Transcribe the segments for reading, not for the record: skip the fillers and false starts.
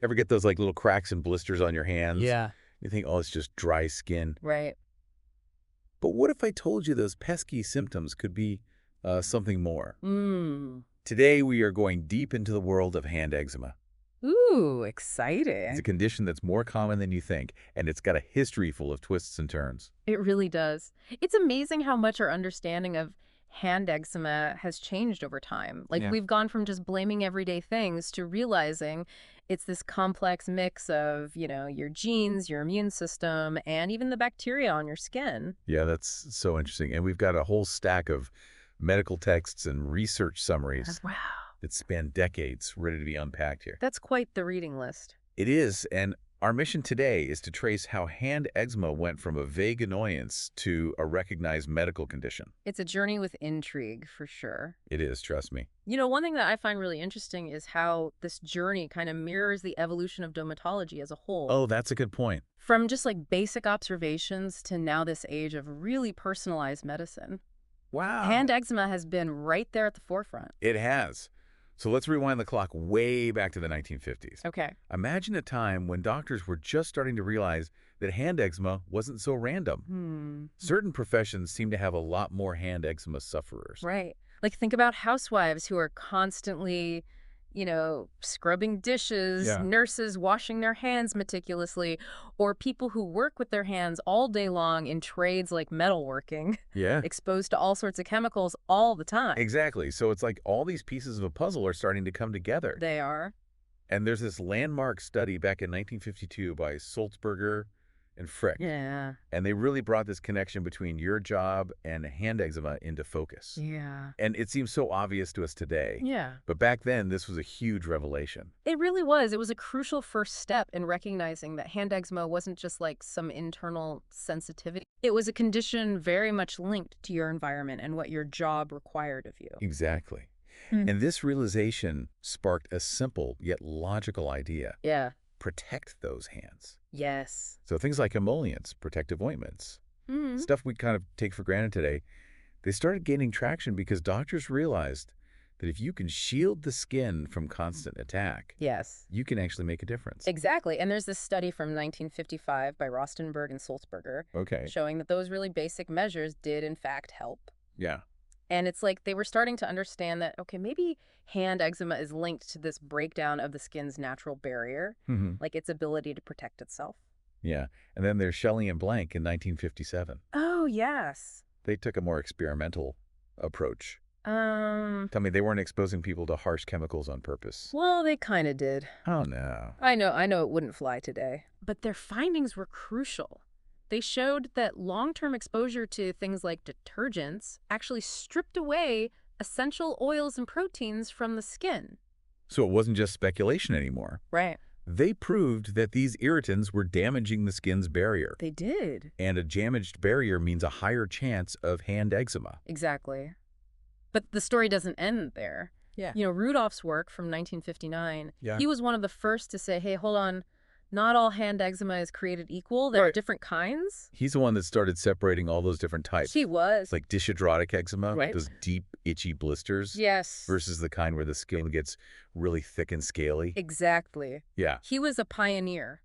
Ever get those like little cracks and blisters on your hands? Yeah. You think, oh, it's just dry skin. Right. But what if I told you those pesky symptoms could be something more? Mm. Today, we are going deep into the world of hand eczema. Ooh, It's a exciting. condition that's more common than you think, and it's got a history full of twists and turns. It really does. It's amazing how much our understanding of hand eczema has changed over time. Like, Yeah. we've gone from just blaming everyday things to realizing it's this complex mix of, your genes, your immune system, and even the bacteria on your skin. Yeah, that's so interesting. And we've got a whole stack of medical texts and research summaries Wow. that span decades ready to be unpacked here. That's quite the reading list. It is, and our mission today is to trace how hand eczema went from a vague annoyance to a recognized medical condition. It's a journey with intrigue, for sure. It is, trust me. One thing that I find really interesting is how this journey kind of mirrors the evolution of dermatology as a whole. Oh, that's a good point. From just like basic observations to now this age of really personalized medicine. Wow. Hand eczema has been right there at the forefront. It has. So let's rewind the clock way back to the 1950s. Okay. Imagine a time when doctors were just starting to realize that hand eczema wasn't so random. Certain professions seem to have a lot more hand eczema sufferers. Right. Like, think about housewives who are constantly, scrubbing dishes, Yeah. nurses washing their hands meticulously, or people who work with their hands all day long in trades like metalworking, Yeah. exposed to all sorts of chemicals all the time. Exactly. So it's like all these pieces of a puzzle are starting to come together. They are. And there's this landmark study back in 1952 by Sulzberger and Frick. Yeah. And they really brought this connection between your job and hand eczema into focus. Yeah. And it seems so obvious to us today. Yeah. But back then, this was a huge revelation. It really was. It was a crucial first step in recognizing that hand eczema wasn't just like some internal sensitivity. It was a condition very much linked to your environment and what your job required of you. Exactly. Hmm. And this realization sparked a simple yet logical idea. Yeah. Protect those hands. Yes. So things like emollients, protective ointments, Mm. stuff we kind of take for granted today, they started gaining traction because doctors realized that if you can shield the skin from constant attack, Yes. you can actually make a difference. Exactly. And there's this study from 1955 by Rostenberg and Sulzberger Okay. showing that those really basic measures did in fact help. Yeah. And it's like they were starting to understand that, okay, maybe hand eczema is linked to this breakdown of the skin's natural barrier, like its ability to protect itself. Yeah. And then there's Shelley and Blank in 1957. Oh, yes. They took a more experimental approach. Well, Tell me, they weren't exposing people to harsh chemicals on purpose. they kind of did. Oh, no. I know it wouldn't fly today. But their findings were crucial. They showed that long-term exposure to things like detergents actually stripped away essential oils and proteins from the skin. So it wasn't just speculation anymore. Right. They proved that these irritants were damaging the skin's barrier. They did. And a damaged barrier means a higher chance of hand eczema. Exactly. But the story doesn't end there. Yeah. Rudolph's work from 1959, Yeah. he was one of the first to say, hey, hold on, not all hand eczema is created equal. There are Right. different kinds. He's the one that started separating all those different types. He was. It's like dishydrotic eczema, Right. those deep, itchy blisters, Yes. versus the kind where the skin gets really thick and scaly. Exactly. Yeah. He was a pioneer,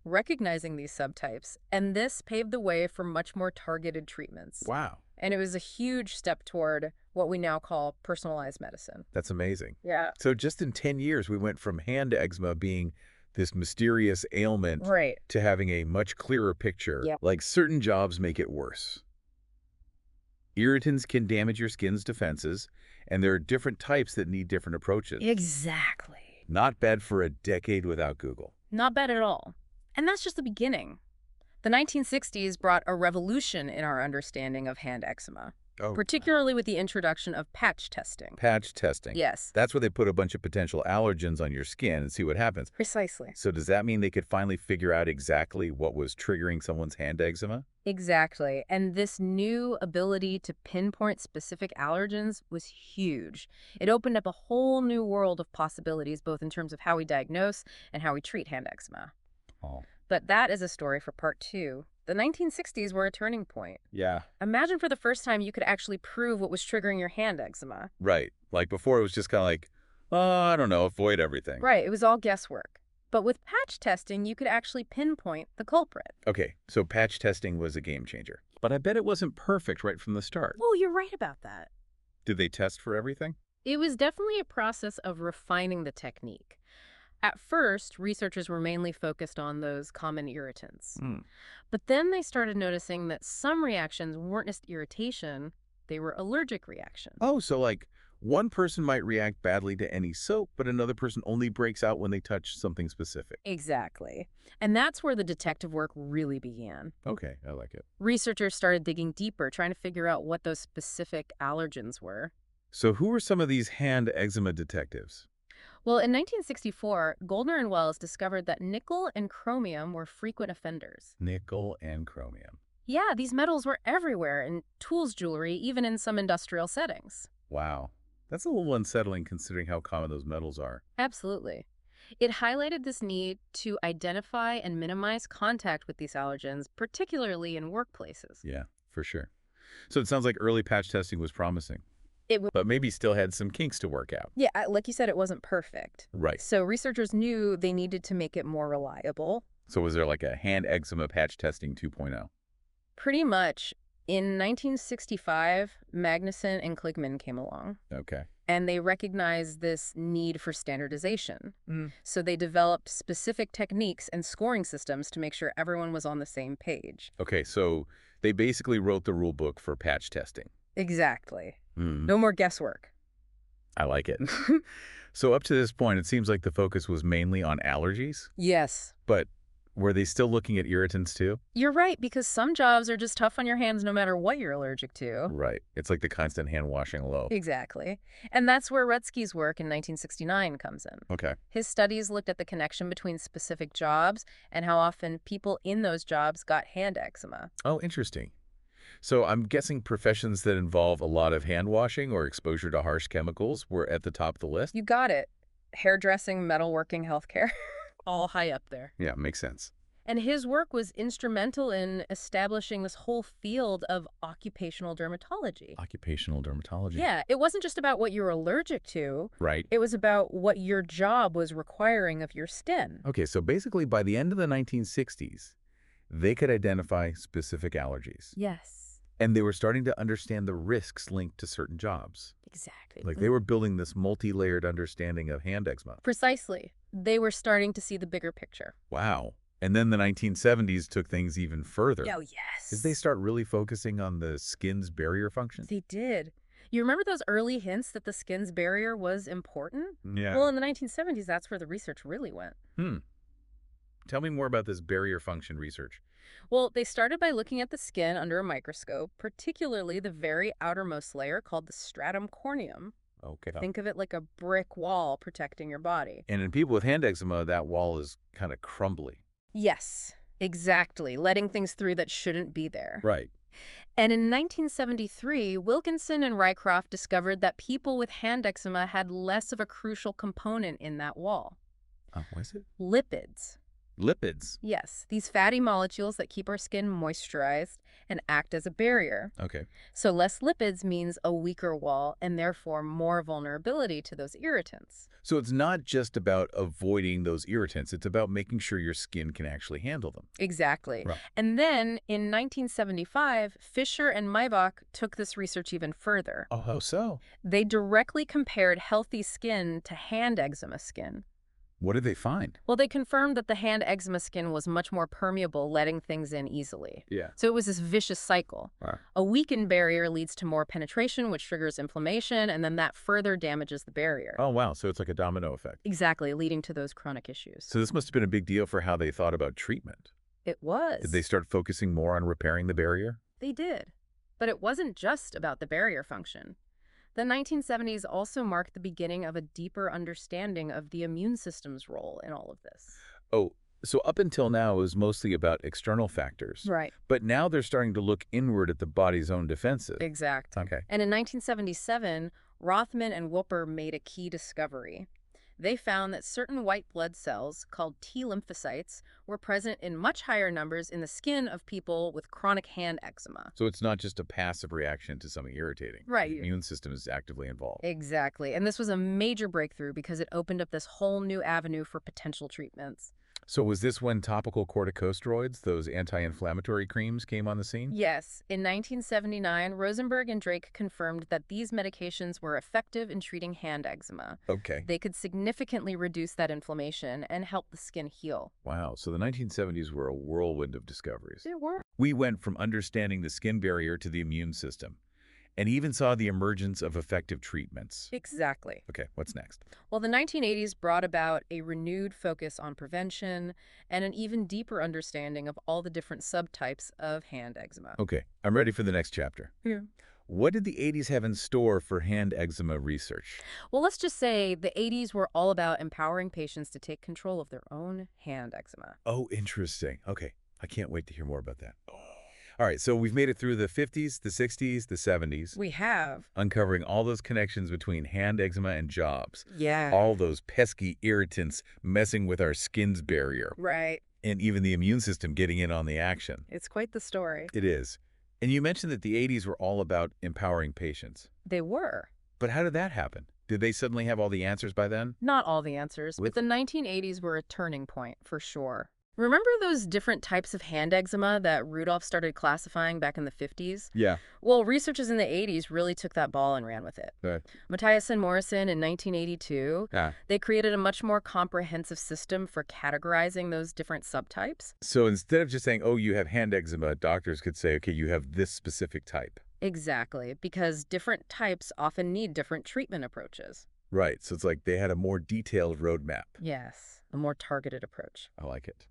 recognizing these subtypes, and this paved the way for much more targeted treatments. Wow. And it was a huge step toward what we now call personalized medicine. That's amazing. Yeah. So just in 10 years, we went from hand eczema being this mysterious ailment Right. to having a much clearer picture. Yep. Like certain jobs make it worse. Irritants can damage your skin's defenses, and there are different types that need different approaches. Exactly. Not bad for a decade without Google. Not bad at all. And that's just the beginning. The 1960s brought a revolution in our understanding of hand eczema, Oh, particularly with the introduction of patch testing. patch testing. Yes, That's where they put a bunch of potential allergens on your skin and see what happens. precisely. So does that mean they could finally figure out exactly what was triggering someone's hand eczema? Exactly. And this new ability to pinpoint specific allergens was huge. It opened up a whole new world of possibilities, both in terms of how we diagnose and how we treat hand eczema. Oh. But that is a story for part 2. The 1960s were a turning point. Yeah. Imagine for the first time you could actually prove what was triggering your hand eczema. Right. Like before, it was just kind of like, I don't know, avoid everything. Right, it was all guesswork. But with patch testing, you could actually pinpoint the culprit. Okay, so patch testing was a game changer. But I bet it wasn't perfect right from the start. Oh, you're right about that. Did they test for everything? It was definitely a process of refining the technique. At first, researchers were mainly focused on those common irritants. But then they started noticing that some reactions weren't just irritation, they were allergic reactions. Oh, so like one person might react badly to any soap, but another person only breaks out when they touch something specific. Exactly. And that's where the detective work really began. Okay, I like it. Researchers started digging deeper, trying to figure out what those specific allergens were. So who were some of these hand eczema detectives? Well, in 1964, Goldner and Wells discovered that nickel and chromium were frequent offenders. Nickel and chromium. Yeah, these metals were everywhere in tools jewelry, even in some industrial settings. Wow. That's a little unsettling considering how common those metals are. Absolutely. It highlighted this need to identify and minimize contact with these allergens, particularly in workplaces. Yeah, for sure. So it sounds like early patch testing was promising, It was, but maybe still had some kinks to work out. yeah, like you said, it wasn't perfect. Right. So researchers knew they needed to make it more reliable. So was there like a hand eczema patch testing 2.0? Pretty much. In 1965, Magnuson and Kligman came along. Okay. And they recognized this need for standardization. So they developed specific techniques and scoring systems to make sure everyone was on the same page. Okay, so they basically wrote the rule book for patch testing. Exactly. No more guesswork. I like it. So up to this point, it seems like the focus was mainly on allergies, Yes. but were they still looking at irritants too? You're right, because some jobs are just tough on your hands no matter what you're allergic to. Right. It's like the constant hand washing low. Exactly. And that's where Rutsky's work in 1969 comes in. Okay. His studies looked at the connection between specific jobs and how often people in those jobs got hand eczema. Oh, interesting. So I'm guessing professions that involve a lot of hand washing or exposure to harsh chemicals were at the top of the list? You got it. Hairdressing, metalworking, healthcare. All high up there. Yeah, makes sense. And his work was instrumental in establishing this whole field of occupational dermatology. Occupational dermatology. Yeah, it wasn't just about what you were allergic to. Right. It was about what your job was requiring of your skin. Okay, so basically by the end of the 1960s, they could identify specific allergies. Yes, And they were starting to understand the risks linked to certain jobs. exactly. Like they were building this multi-layered understanding of hand eczema. Precisely. They were starting to see the bigger picture. Wow. And then the 1970s took things even further. Oh, yes. Did they start really focusing on the skin's barrier function? They did. You remember those early hints that the skin's barrier was important? Yeah. Well, in the 1970s, that's where the research really went. Tell me more about this barrier function research. Well, they started by looking at the skin under a microscope, particularly the very outermost layer called the stratum corneum. Okay. Think of it like a brick wall protecting your body. And in people with hand eczema, that wall is kind of crumbly. Yes, exactly, letting things through that shouldn't be there. Right. And in 1973, Wilkinson and Rycroft discovered that people with hand eczema had less of a crucial component in that wall. What is it? Lipids. Lipids. Yes, these fatty molecules that keep our skin moisturized and act as a barrier. Okay. So less lipids means a weaker wall and therefore more vulnerability to those irritants. So it's not just about avoiding those irritants. It's about making sure your skin can actually handle them. Exactly. Right. And then in 1975, Fisher and Maibach took this research even further. Oh, how so? They directly compared healthy skin to hand eczema skin. What did they find? Well, they confirmed that the hand eczema skin was much more permeable, letting things in easily. Yeah. So it was this vicious cycle. Wow. A weakened barrier leads to more penetration, which triggers inflammation, and then that further damages the barrier. Oh, wow. So it's like a domino effect. Exactly, leading to those chronic issues. So this must have been a big deal for how they thought about treatment. It was. Did they start focusing more on repairing the barrier? They did. But it wasn't just about the barrier function. The 1970s also marked the beginning of a deeper understanding of the immune system's role in all of this. Oh, so up until now it was mostly about external factors. Right. But now they're starting to look inward at the body's own defenses. Exactly. Okay. And in 1977, Rothman and Whooper made a key discovery. They found that certain white blood cells, called T lymphocytes, were present in much higher numbers in the skin of people with chronic hand eczema. So it's not just a passive reaction to something irritating. Right. The immune system is actively involved. Exactly. And this was a major breakthrough because it opened up this whole new avenue for potential treatments. So was this when topical corticosteroids, those anti-inflammatory creams, came on the scene? Yes, in 1979, Rosenberg and Drake confirmed that these medications were effective in treating hand eczema. Okay. They could significantly reduce that inflammation and help the skin heal. Wow, so the 1970s were a whirlwind of discoveries. They were. We went from understanding the skin barrier to the immune system, and even saw the emergence of effective treatments. Exactly. Okay, what's next? Well, the 1980s brought about a renewed focus on prevention and an even deeper understanding of all the different subtypes of hand eczema. Okay, I'm ready for the next chapter. Yeah. What did the 80s have in store for hand eczema research? Well, let's just say the 80s were all about empowering patients to take control of their own hand eczema. Oh, interesting. Okay, I can't wait to hear more about that. All right, so we've made it through the 50s, the 60s, the 70s. We have. Uncovering all those connections between hand eczema and jobs. Yeah. All those pesky irritants messing with our skin's barrier. Right. And even the immune system getting in on the action. It's quite the story. It is. And you mentioned that the 80s were all about empowering patients. They were. But how did that happen? Did they suddenly have all the answers by then? Not all the answers, With- but the 1980s were a turning point, for sure. Remember those different types of hand eczema that Rudolph started classifying back in the 50s? Yeah. Well, researchers in the 80s really took that ball and ran with it. Right. Matthias and Morrison in 1982, Ah. they created a much more comprehensive system for categorizing those different subtypes. So instead of just saying, oh, you have hand eczema, doctors could say, okay, you have this specific type. Exactly, because different types often need different treatment approaches. Right. So it's like they had a more detailed roadmap. Yes, a more targeted approach. I like it.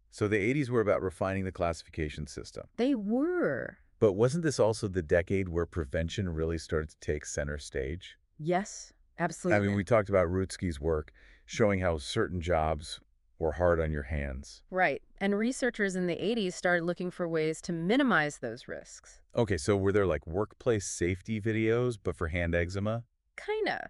So the 80s were about refining the classification system. They were. But wasn't this also the decade where prevention really started to take center stage? Yes, absolutely. I mean, we talked about Rutsky's work showing how certain jobs were hard on your hands. Right. And researchers in the 80s started looking for ways to minimize those risks. Okay, so were there like workplace safety videos, but for hand eczema? Kinda.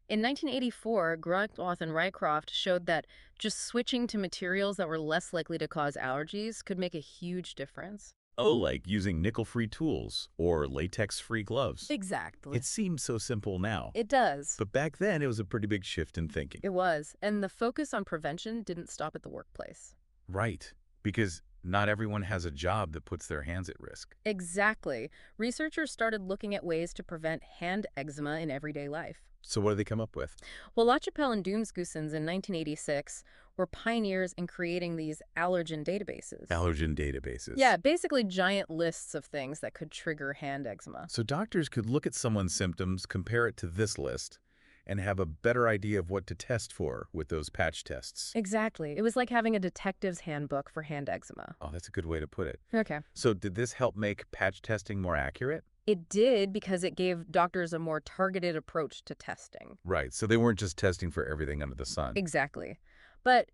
In 1984, Gruntoth and Rycroft showed that just switching to materials that were less likely to cause allergies could make a huge difference. Oh, like using nickel-free tools or latex-free gloves. Exactly. It seems so simple now. It does. But back then, it was a pretty big shift in thinking. It was. And the focus on prevention didn't stop at the workplace. Right, because not everyone has a job that puts their hands at risk. Exactly. Researchers started looking at ways to prevent hand eczema in everyday life. So what did they come up with? Well, LaChapelle and Doomsgoosens in 1986 were pioneers in creating these allergen databases. Allergen databases. Yeah, basically giant lists of things that could trigger hand eczema. So doctors could look at someone's symptoms, compare it to this list, and have a better idea of what to test for with those patch tests. Exactly. It was like having a detective's handbook for hand eczema. Oh, that's a good way to put it. Okay. So did this help make patch testing more accurate? It did because it gave doctors a more targeted approach to testing. Right, so they weren't just testing for everything under the sun. Exactly. But,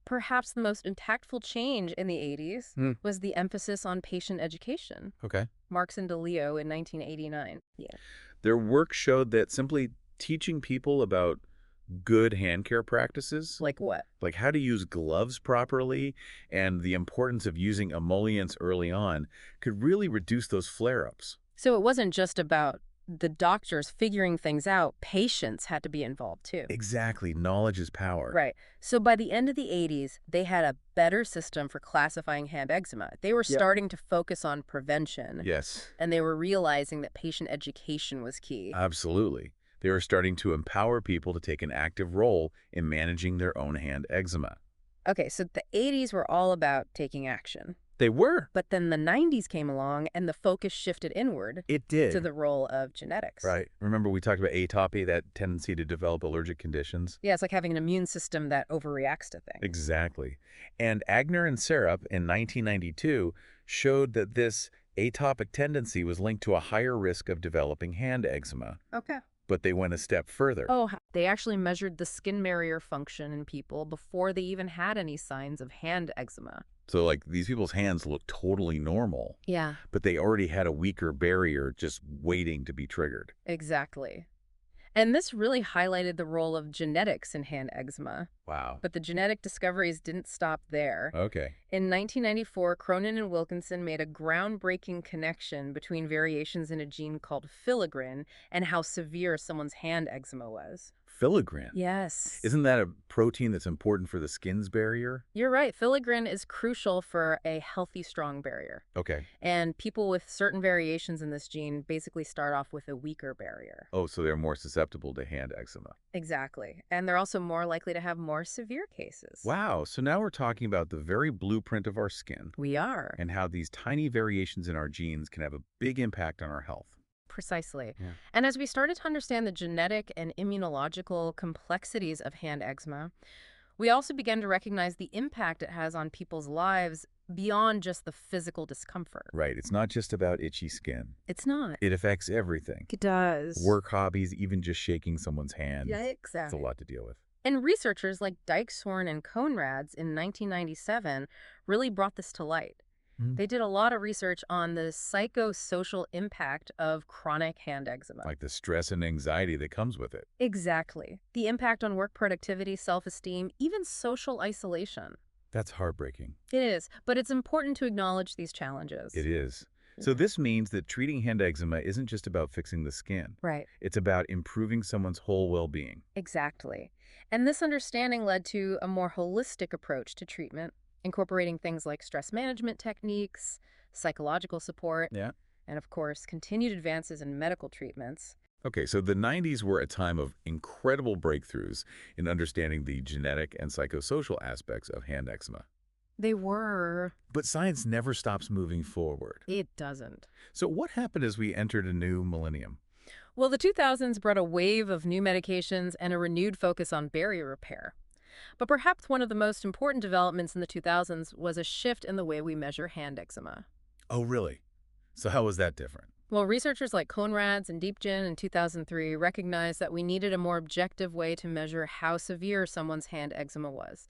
perhaps the most impactful change in the 80s was the emphasis on patient education. Okay. Marx and DeLeo in 1989. Yeah. Their work showed that simply teaching people about good hand care practices, Like what? like how to use gloves properly and the importance of using emollients early on, could really reduce those flare-ups. So it wasn't just about the doctors figuring things out. Patients had to be involved too. Exactly. Knowledge is power. Right. So by the end of the 80s, they had a better system for classifying hand eczema. They were starting to focus on prevention. Yes. And they were realizing that patient education was key. Absolutely. They were starting to empower people to take an active role in managing their own hand eczema. Okay, so the 80s were all about taking action. They were. But then the 90s came along and the focus shifted inward It did. to the role of genetics. Right. Remember we talked about atopy, that tendency to develop allergic conditions? Yeah, it's like having an immune system that overreacts to things. Exactly. And Agner and Sarup in 1992 showed that this atopic tendency was linked to a higher risk of developing hand eczema. Okay. But they went a step further. Oh, they actually measured the skin barrier function in people before they even had any signs of hand eczema. So, like, these people's hands look totally normal, Yeah, but they already had a weaker barrier just waiting to be triggered. exactly. And this really highlighted the role of genetics in hand eczema. Wow. But the genetic discoveries didn't stop there. Okay. In 1994, Cronin and Wilkinson made a groundbreaking connection between variations in a gene called filigrin and how severe someone's hand eczema was. Filigrin. Yes. Isn't that a protein that's important for the skin's barrier? You're right. Filigrin is crucial for a healthy, strong barrier. Okay. And people with certain variations in this gene basically start off with a weaker barrier. Oh, so they're more susceptible to hand eczema. Exactly. And they're also more likely to have more severe cases. Wow, so now we're talking about the very blueprint of our skin We are. and how these tiny variations in our genes can have a big impact on our health. Precisely. Yeah. And as we started to understand the genetic and immunological complexities of hand eczema, we also began to recognize the impact it has on people's lives beyond just the physical discomfort. Right, it's not just about itchy skin. It's not. It affects everything. It does. Work hobbies, even just shaking someone's hand. Yeah, It's a exactly. lot to deal with. And researchers like Dijkshorn and Conrads in 1997 really brought this to light. They did a lot of research on the psychosocial impact of chronic hand eczema. Like the stress and anxiety that comes with it. Exactly. The impact on work productivity, self-esteem, even social isolation. That's heartbreaking. It is, but it's important to acknowledge these challenges. It is. So this means that treating hand eczema isn't just about fixing the skin. Right. It's about improving someone's whole well-being. Exactly. And this understanding led to a more holistic approach to treatment, incorporating things like stress management techniques, psychological support, Yeah. and of course, continued advances in medical treatments. Okay, so the 90s were a time of incredible breakthroughs in understanding the genetic and psychosocial aspects of hand eczema. They were. But science never stops moving forward. It doesn't. So what happened as we entered a new millennium? Well, the 2000s brought a wave of new medications and a renewed focus on barrier repair. But perhaps one of the most important developments in the 2000s was a shift in the way we measure hand eczema. Oh, really? So how was that different? Well, researchers like Conrads and Diepgen in 2003 recognized that we needed a more objective way to measure how severe someone's hand eczema was.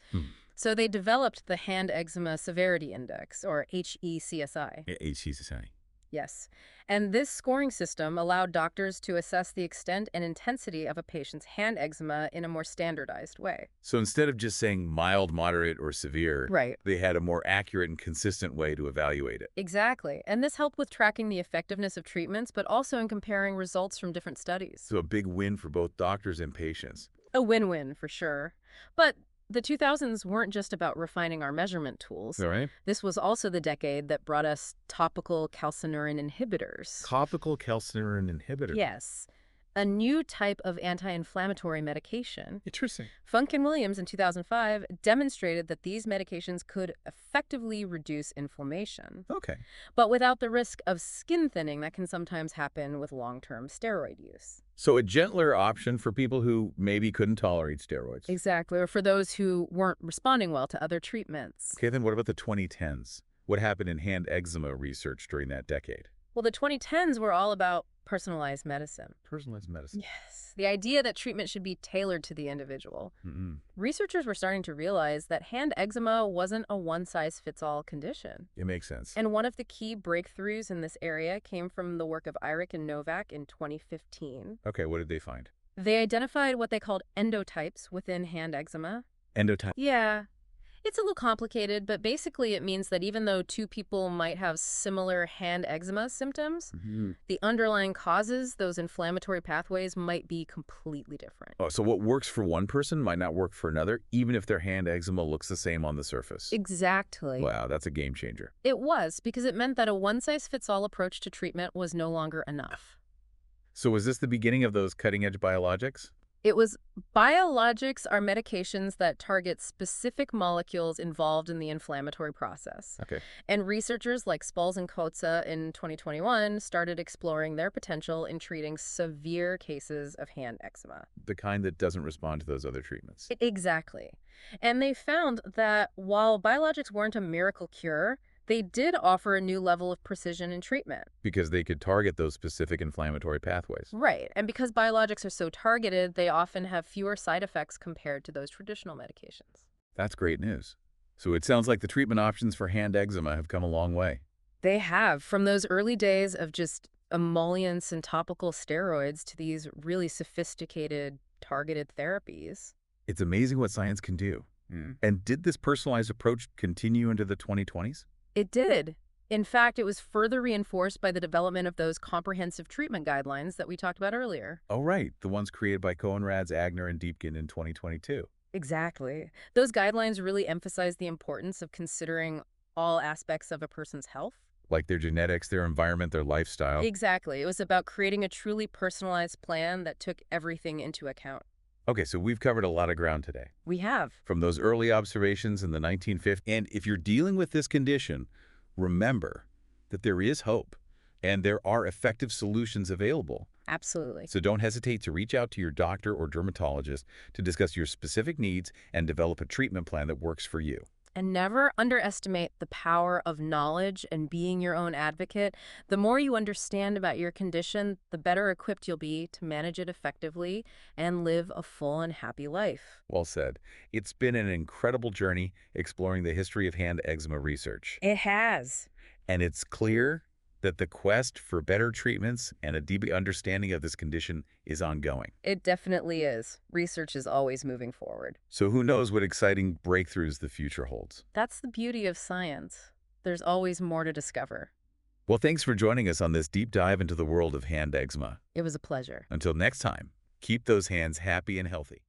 So they developed the Hand Eczema Severity Index, or HECSI. HCCI. Yes. And this scoring system allowed doctors to assess the extent and intensity of a patient's hand eczema in a more standardized way. So instead of just saying mild, moderate, or severe, Right. they had a more accurate and consistent way to evaluate it. Exactly. And this helped with tracking the effectiveness of treatments, but also in comparing results from different studies. So a big win for both doctors and patients. A win-win, for sure. But the 2000s weren't just about refining our measurement tools. All right. This was also the decade that brought us topical calcineurin inhibitors. Topical calcineurin inhibitor. Yes. A new type of anti-inflammatory medication. Interesting. Funk and Williams in 2005 demonstrated that these medications could effectively reduce inflammation, Okay. but without the risk of skin thinning that can sometimes happen with long-term steroid use. So a gentler option for people who maybe couldn't tolerate steroids. Exactly, or for those who weren't responding well to other treatments. Okay, then what about the 2010s? What happened in hand eczema research during that decade? Well, the 2010s were all about personalized medicine. Personalized medicine. Yes. The idea that treatment should be tailored to the individual. Researchers were starting to realize that hand eczema wasn't a one-size-fits-all condition. It makes sense. And one of the key breakthroughs in this area came from the work of Eyrich and Novak in 2015. Okay, what did they find? They identified what they called endotypes within hand eczema. Endotype. Yeah. It's a little complicated, but basically it means that even though two people might have similar hand eczema symptoms, the underlying causes, those inflammatory pathways, might be completely different. Oh, so what works for one person might not work for another, even if their hand eczema looks the same on the surface. Exactly. Wow, that's a game changer. It was, because it meant that a one-size-fits-all approach to treatment was no longer enough. So was this the beginning of those cutting-edge biologics? It was biologics are medications that target specific molecules involved in the inflammatory process. Okay. And researchers like Spalls and Kotza in 2021 started exploring their potential in treating severe cases of hand eczema. The kind that doesn't respond to those other treatments. Exactly. And they found that while biologics weren't a miracle cure, they did offer a new level of precision in treatment. Because they could target those specific inflammatory pathways. Right. And because biologics are so targeted, they often have fewer side effects compared to those traditional medications. That's great news. So it sounds like the treatment options for hand eczema have come a long way. They have, from those early days of just emollients and topical steroids to these really sophisticated, targeted therapies. It's amazing what science can do. And did this personalized approach continue into the 2020s? It did. In fact, it was further reinforced by the development of those comprehensive treatment guidelines that we talked about earlier. Oh, right, the ones created by Cohenrads, Agner, and Deepkin in 2022. Exactly. Those guidelines really emphasize the importance of considering all aspects of a person's health. Like their genetics, their environment, their lifestyle. Exactly. It was about creating a truly personalized plan that took everything into account. Okay, so we've covered a lot of ground today. We have. From those early observations in the 1950s. And if you're dealing with this condition, remember that there is hope and there are effective solutions available. Absolutely. So don't hesitate to reach out to your doctor or dermatologist to discuss your specific needs and develop a treatment plan that works for you. And never underestimate the power of knowledge and being your own advocate. The more you understand about your condition, the better equipped you'll be to manage it effectively and live a full and happy life. Well said. It's been an incredible journey exploring the history of hand eczema research. It has. And it's clear that the quest for better treatments and a deep understanding of this condition is ongoing. It definitely is. Research is always moving forward. So who knows what exciting breakthroughs the future holds. That's the beauty of science. There's always more to discover. Well, thanks for joining us on this deep dive into the world of hand eczema. It was a pleasure. Until next time, keep those hands happy and healthy.